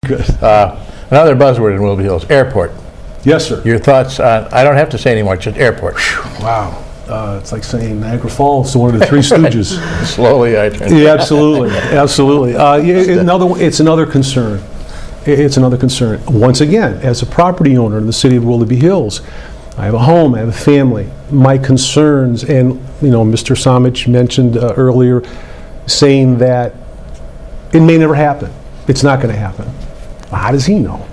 Good. Another buzzword in Willoughby Hills, airport. Yes, sir. Your thoughts on, I don't have to say anymore, just airport. Wow. It's like saying Niagara Falls to one of the Three Stooges. Slowly I turn. Yeah, absolutely. Absolutely. It's another concern. It's another concern. Once again, as a property owner in the city of Willoughby Hills, I have a home, I have a family. My concerns, and Mr. Samich mentioned earlier, saying that it may never happen. It's not going to happen. Well, how does he know?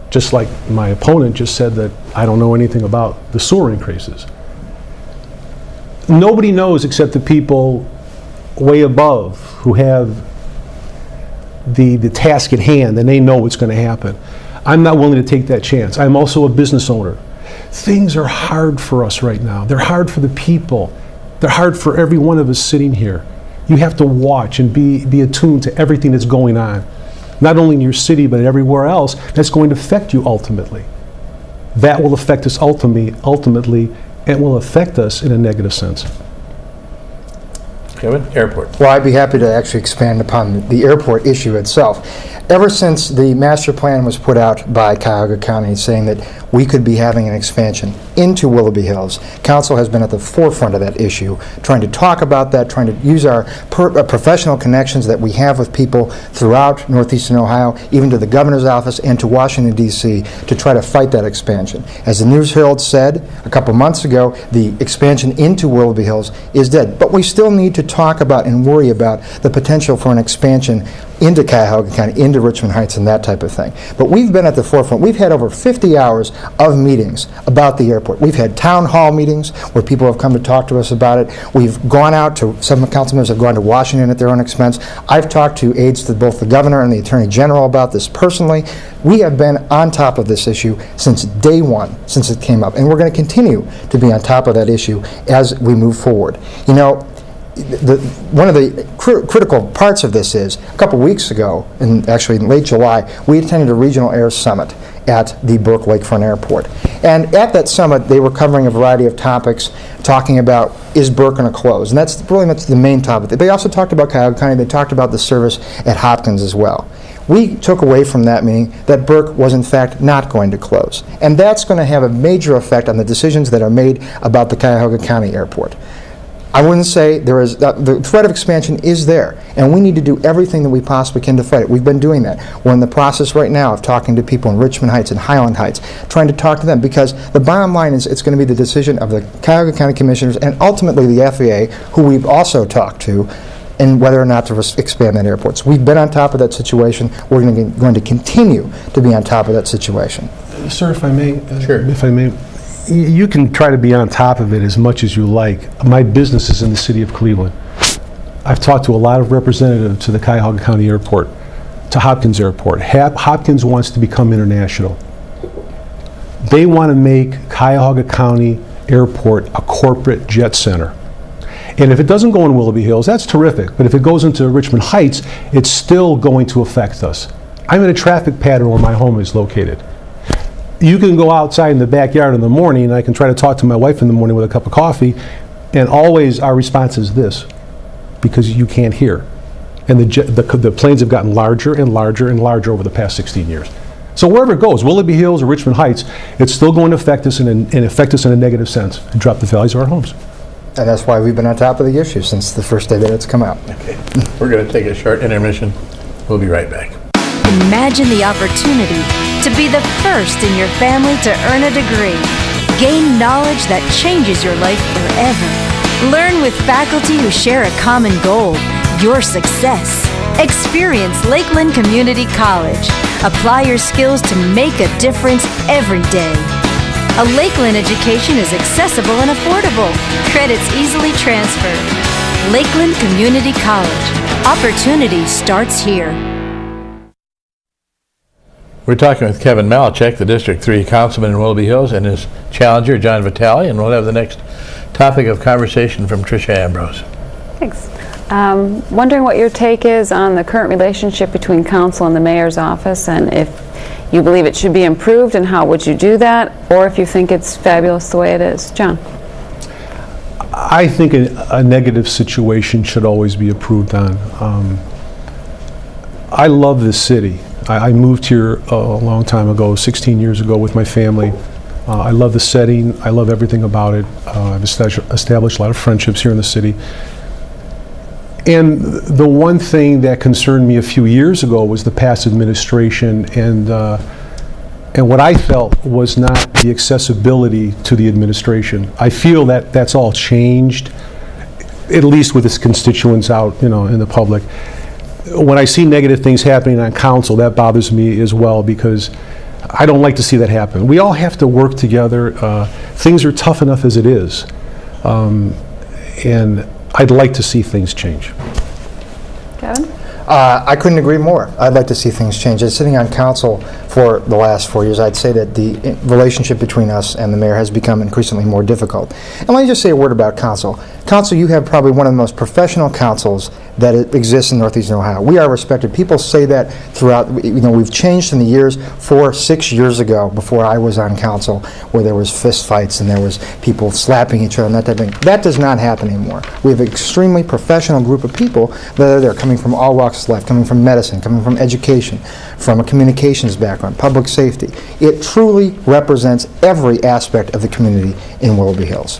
Just like my opponent just said that I don't know anything about the sewer increases. Nobody knows except the people way above who have the task at hand, and they know what's going to happen. I'm not willing to take that chance. I'm also a business owner. Things are hard for us right now. They're hard for the people. They're hard for every one of us sitting here. You have to watch and be attuned to everything that's going on, not only in your city but everywhere else. That's going to affect you ultimately. That will affect us ultimately, and will affect us in a negative sense. Kevin, airport. Well, I'd be happy to actually expand upon the airport issue itself. Ever since the master plan was put out by Cuyahoga County saying that we could be having an expansion into Willoughby Hills, Council has been at the forefront of that issue, trying to talk about that, trying to use our professional connections that we have with people throughout northeastern Ohio, even to the governor's office and to Washington, D.C., to try to fight that expansion. As the News Herald said a couple months ago, the expansion into Willoughby Hills is dead. But we still need to talk about and worry about the potential for an expansion into Cuyahoga County, into Richmond Heights, and that type of thing. But we've been at the forefront. We've had over 50 hours of meetings about the airport. We've had town hall meetings where people have come to talk to us about it. We've gone out to, some council members have gone to Washington at their own expense. I've talked to aides to both the governor and the attorney general about this personally. We have been on top of this issue since day one, since it came up. And we're going to continue to be on top of that issue as we move forward. One of the critical parts of this is, a couple weeks ago, and actually in late July, we attended a regional air summit at the Burke Lakefront Airport. And at that summit, they were covering a variety of topics, talking about, is Burke going to close? And that's the main topic. They also talked about Cuyahoga County. They talked about the service at Hopkins as well. We took away from that meeting that Burke was in fact not going to close. And that's going to have a major effect on the decisions that are made about the Cuyahoga County Airport. I wouldn't say there is, the threat of expansion is there, and we need to do everything that we possibly can to fight it. We've been doing that. We're in the process right now of talking to people in Richmond Heights and Highland Heights, trying to talk to them, because the bottom line is it's going to be the decision of the Cuyahoga County Commissioners and ultimately the FAA, who we've also talked to, and whether or not to expand that airport. So we've been on top of that situation. We're going to continue to be on top of that situation. Sir, if I may, Sure. If I may, you can try to be on top of it as much as you like. My business is in the city of Cleveland. I've talked to a lot of representatives to the Cuyahoga County Airport, to Hopkins Airport. Hopkins wants to become international. They want to make Cuyahoga County Airport a corporate jet center. And if it doesn't go in Willoughby Hills, that's terrific. But if it goes into Richmond Heights, it's still going to affect us. I'm in a traffic pattern where my home is located. You can go outside in the backyard in the morning, and I can try to talk to my wife in the morning with a cup of coffee, and always our response is this, because you can't hear. And the planes have gotten larger and larger and larger over the past 16 years. So wherever it goes, Willoughby Hills or Richmond Heights, it's still going to affect us and affect us in a negative sense and drop the values of our homes. And that's why we've been on top of the issue since the first day that it's come out. Okay. We're going to take a short intermission. We'll be right back. Imagine the opportunity to be the first in your family to earn a degree. Gain knowledge that changes your life forever. Learn with faculty who share a common goal, your success. Experience Lakeland Community College. Apply your skills to make a difference every day. A Lakeland education is accessible and affordable. Credits easily transferred. Lakeland Community College. Opportunity starts here. We're talking with Kevin Malachek, the District 3 Councilman in Willoughby Hills, and his challenger, John Vitale, and we'll have the next topic of conversation from Tricia Ambrose. Thanks. Wondering what your take is on the current relationship between council and the mayor's office, and if you believe it should be improved, and how would you do that, or if you think it's fabulous the way it is. John? I think a negative situation should always be improved on. I love this city. I moved here a long time ago, 16 years ago, with my family. I love the setting. I love everything about it. I've established a lot of friendships here in the city. And the one thing that concerned me a few years ago was the past administration and what I felt was not the accessibility to the administration. I feel that that's all changed, at least with its constituents out, in the public. When I see negative things happening on council, that bothers me as well, because I don't like to see that happen. We all have to work together. Things are tough enough as it is. And I'd like to see things change. Kevin? I couldn't agree more. I'd like to see things change. As sitting on council for the last 4 years, I'd say that the relationship between us and the mayor has become increasingly more difficult. And let me just say a word about council. Council, you have probably one of the most professional councils that exists in Northeastern Ohio. We are respected. People say that throughout. We've changed in the years. 6 years ago, before I was on council, where there was fist fights and there was people slapping each other and that type of thing. That does not happen anymore. We have an extremely professional group of people that are there, coming from all walks of life, coming from medicine, coming from education, from a communications background, public safety. It truly represents every aspect of the community in Willoughby Hills.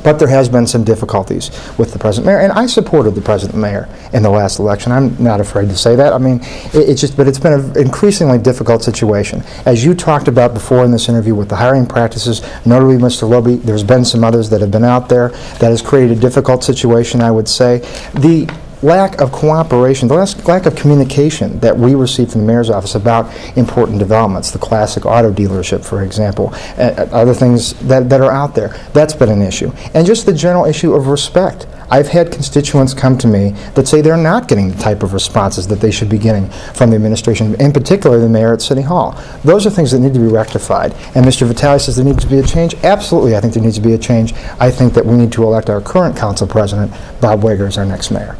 But there has been some difficulties with the present mayor, and I supported the present mayor in the last election. I'm not afraid to say that. I mean, but it's been an increasingly difficult situation. As you talked about before in this interview with the hiring practices, notably Mr. Willoughby, there's been some others that have been out there that has created a difficult situation, I would say. The lack of cooperation, the lack of communication that we received from the mayor's office about important developments, the classic auto dealership, for example, other things that are out there, that's been an issue. And just the general issue of respect. I've had constituents come to me that say they're not getting the type of responses that they should be getting from the administration, in particular the mayor at City Hall. Those are things that need to be rectified. And Mr. Vitale says there needs to be a change. Absolutely, I think there needs to be a change. I think that we need to elect our current council president, Bob Wager, as our next mayor.